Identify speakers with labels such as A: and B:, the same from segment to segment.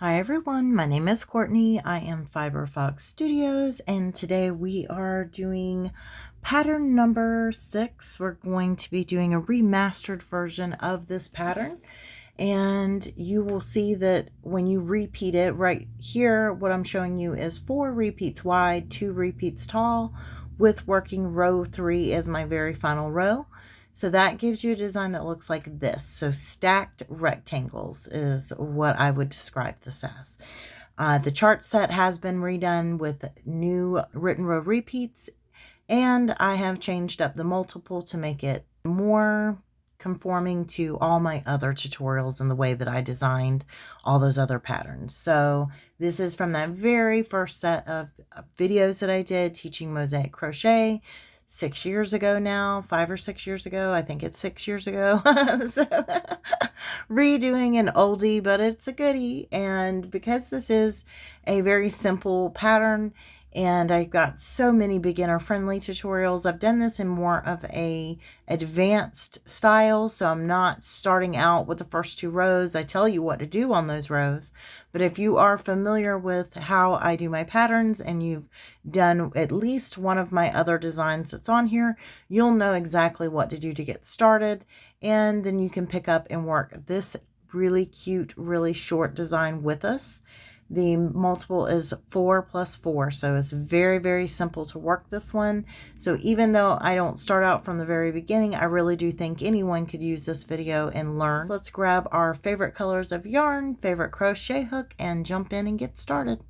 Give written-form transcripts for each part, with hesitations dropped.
A: Hi everyone, my name is Courtney. I am Fiberfox Studios and today we are doing pattern number 6. We're going to be doing a remastered version of this pattern, and you will see that when you repeat it right here, what I'm showing you is 4 repeats wide, 2 repeats tall, with working row 3 as my very final row. So that gives you a design that looks like this. So stacked rectangles is what I would describe this as. The chart set has been redone with new written row repeats, and I have changed up the multiple to make it more conforming to all my other tutorials and the way that I designed all those other patterns. So this is from that very first set of videos that I did teaching mosaic crochet 6 years ago now, 5 or 6 years ago. I think it's 6 years ago. So redoing an oldie, but it's a goodie. And because this is a very simple pattern, and I've got so many beginner friendly tutorials, I've done this in more of a advanced style. So I'm not starting out with the first 2 rows. I tell you what to do on those rows. But if you are familiar with how I do my patterns and you've done at least one of my other designs that's on here, you'll know exactly what to do to get started. And then you can pick up and work this really cute, really short design with us. The multiple is 4 plus 4, so it's very, very simple to work this one. So even though I don't start out from the very beginning, I really do think anyone could use this video and learn. So let's grab our favorite colors of yarn, favorite crochet hook, and jump in and get started.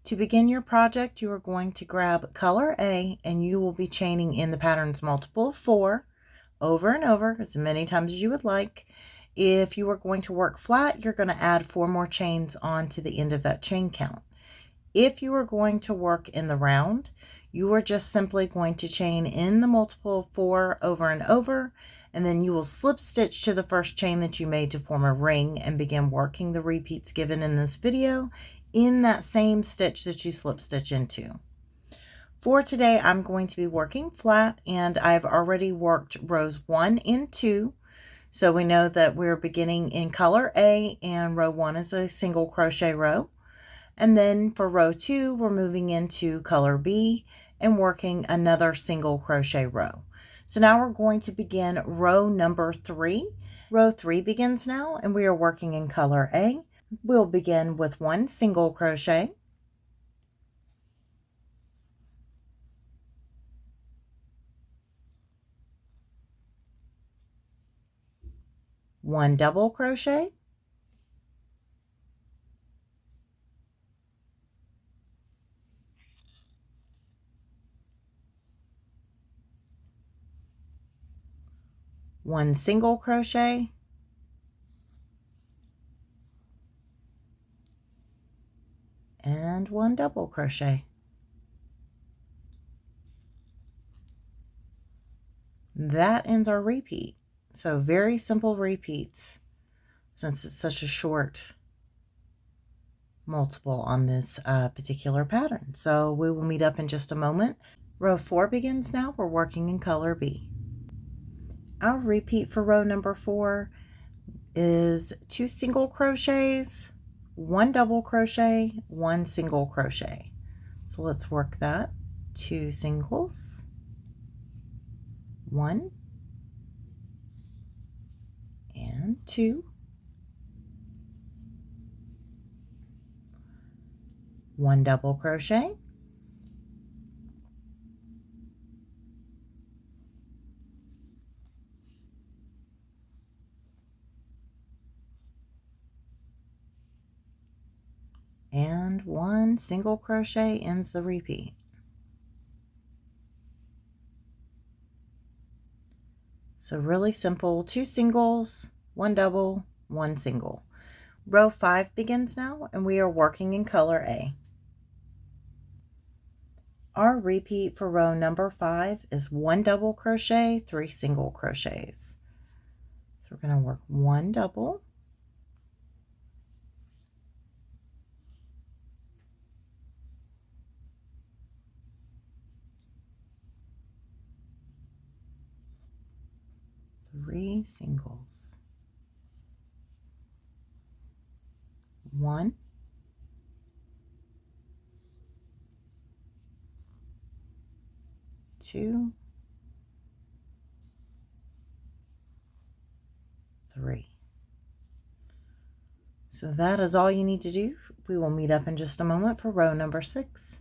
A: To begin your project, you are going to grab color A, and you will be chaining in the pattern's multiple of 4 over and over as many times as you would like. If you are going to work flat, you're going to add 4 more chains on to the end of that chain count. If you are going to work in the round, you are just simply going to chain in the multiple of 4 over and over, and then you will slip stitch to the first chain that you made to form a ring and begin working the repeats given in this video in that same stitch that you slip stitch into. For today, I'm going to be working flat, and I've already worked rows 1 and 2. So we know that we're beginning in color A, and row 1 is a single crochet row. And then for row 2, we're moving into color B and working another single crochet row. So now we're going to begin row number 3. Row 3 begins now, and we are working in color A. We'll begin with 1 single crochet, 1 double crochet, 1 single crochet, and 1 double crochet. That ends our repeat. So very simple repeats since it's such a short multiple on this particular pattern. So we will meet up in just a moment. Row 4 begins now. We're working in color B. Our repeat for row number 4 is 2 single crochets, 1 double crochet, 1 single crochet. So let's work that. 2 singles, 1 and 2, 1 double crochet, and 1 single crochet ends the repeat. So really simple, 2 singles, 1 double, 1 single. Row 5 begins now, and we are working in color A. Our repeat for row number 5 is 1 double crochet, 3 single crochets. So we're going to work 1 double, 3 singles, 1, 2, 3. So that is all you need to do. We will meet up in just a moment for row number 6.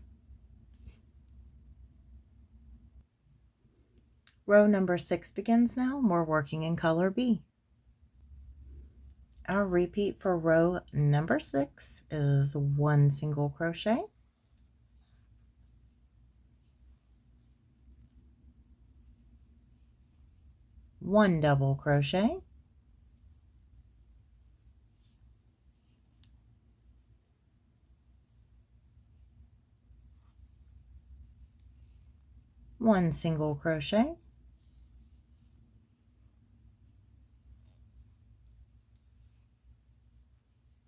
A: Row number 6 begins now, and we're working in color B. Our repeat for row number 6 is 1 single crochet, 1 double crochet, 1 single crochet,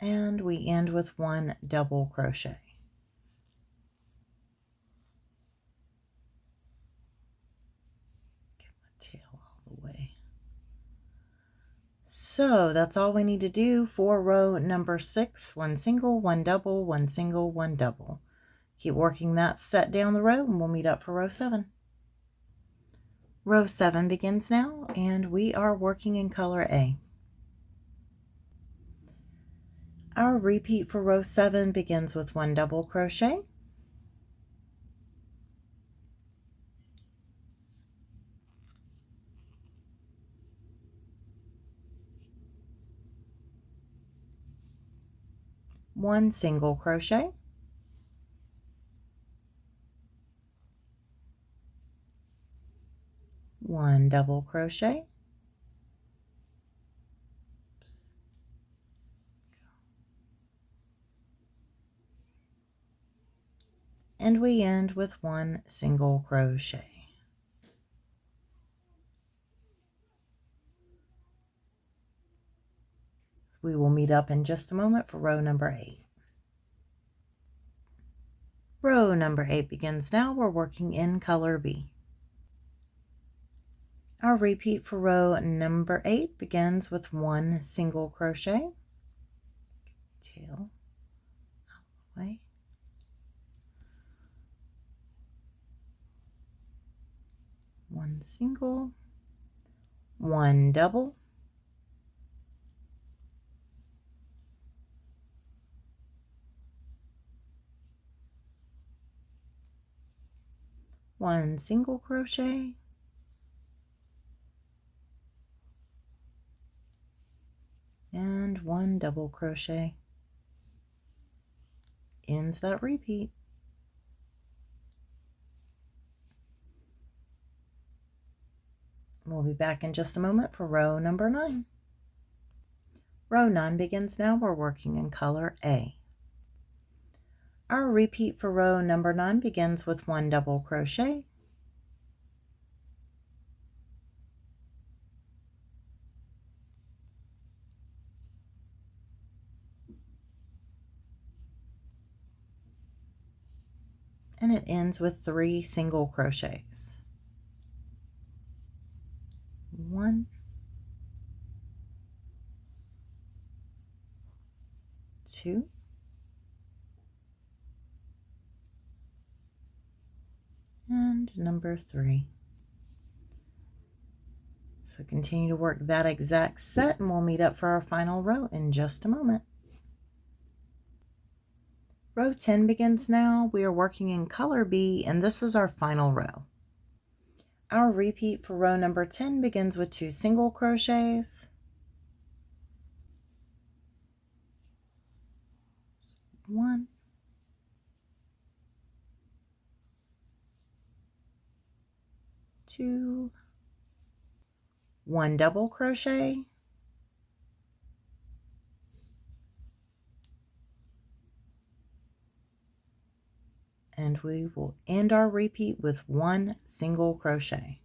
A: and we end with 1 double crochet. Get my tail all the way. So that's all we need to do for row number 6. 1 single, 1 double, 1 single, 1 double. Keep working that set down the row and we'll meet up for row 7. Row 7 begins now, and we are working in color A. Our repeat for row 7 begins with 1 double crochet, 1 single crochet, 1 double crochet, and we end with 1 single crochet. We will meet up in just a moment for row number 8. Row number 8 begins now. We're working in color B. Our repeat for row number 8 begins with 1 single crochet, tail out of the way, 1 single, 1 double, 1 single crochet, and 1 double crochet. Ends that repeat. We'll be back in just a moment for row number 9. Row 9 begins now. We're working in color A. Our repeat for row number 9 begins with 1 double crochet, and it ends with 3 single crochets. 1, 2, and number 3. So continue to work that exact set and we'll meet up for our final row in just a moment. Row 10 begins now. We are working in color B, and this is our final row. Our repeat for row number 10 begins with 2 single crochets, 1, 2, 1 double crochet, and we will end our repeat with 1 single crochet.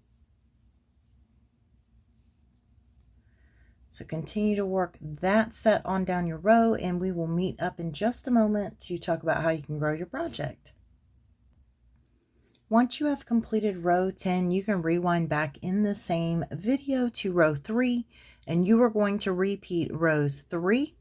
A: So continue to work that set on down your row, and we will meet up in just a moment to talk about how you can grow your project. Once you have completed row 10, you can rewind back in the same video to row 3, and you are going to repeat rows 3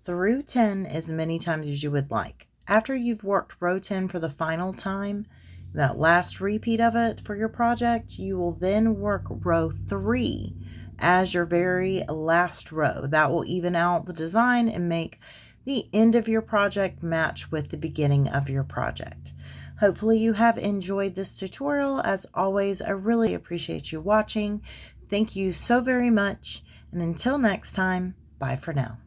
A: through 10 as many times as you would like. After you've worked row 10 for the final time, that last repeat of it for your project, you will then work row 3 as your very last row. That will even out the design and make the end of your project match with the beginning of your project. Hopefully you have enjoyed this tutorial. As always, I really appreciate you watching. Thank you so very much. And until next time, bye for now.